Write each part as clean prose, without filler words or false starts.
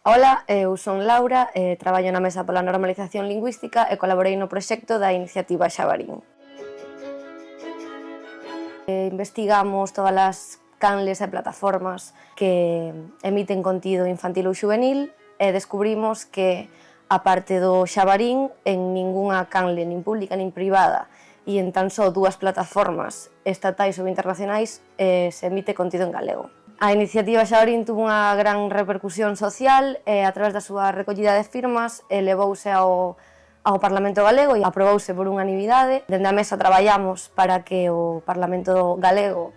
Ola, eu son Laura, traballo na Mesa pola Normalización Lingüística e colaborei no proxecto da iniciativa Xabarín. Investigamos todas as canles e plataformas que emiten contido infantil ou xuvenil e descubrimos que, a parte do Xabarín, en ningunha canle nin pública nin privada e en tan só dúas plataformas estatais ou internacionais se emite contido en galego. A iniciativa Xabarín tuvo unha gran repercusión social e, a través da súa recollida de firmas, levouse ao Parlamento Galego e aprobouse por unanimidade. Dende a Mesa traballamos para que o Parlamento Galego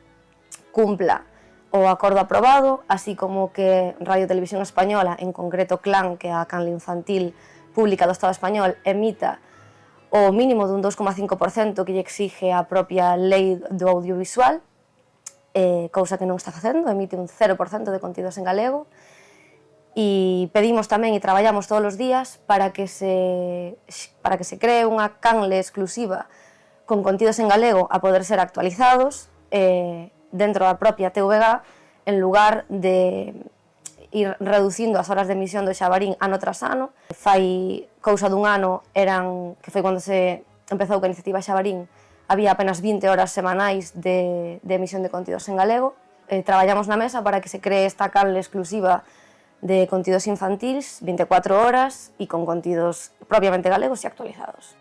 cumpla o acordo aprobado, así como que Radio Televisión Española, en concreto CLAN, que é a canle infantil pública do Estado español, emita o mínimo dun 2,5% que lle exige a propia lei do audiovisual, cousa que non está facendo, emite un 0% de contidos en galego, e pedimos tamén e traballamos todos os días para que se cree unha canle exclusiva con contidos en galego a poder ser actualizados dentro da propia TVG, en lugar de ir reducindo as horas de emisión do Xabarín ano tras ano. Fai cousa dun ano, que foi cando se empezou coa iniciativa Xabarín, había apenas 20 horas semanais de emisión de contidos en galego. Traballamos na Mesa para que se cree esta canle exclusiva de contidos infantils, 24 horas, e con contidos propiamente galegos e actualizados.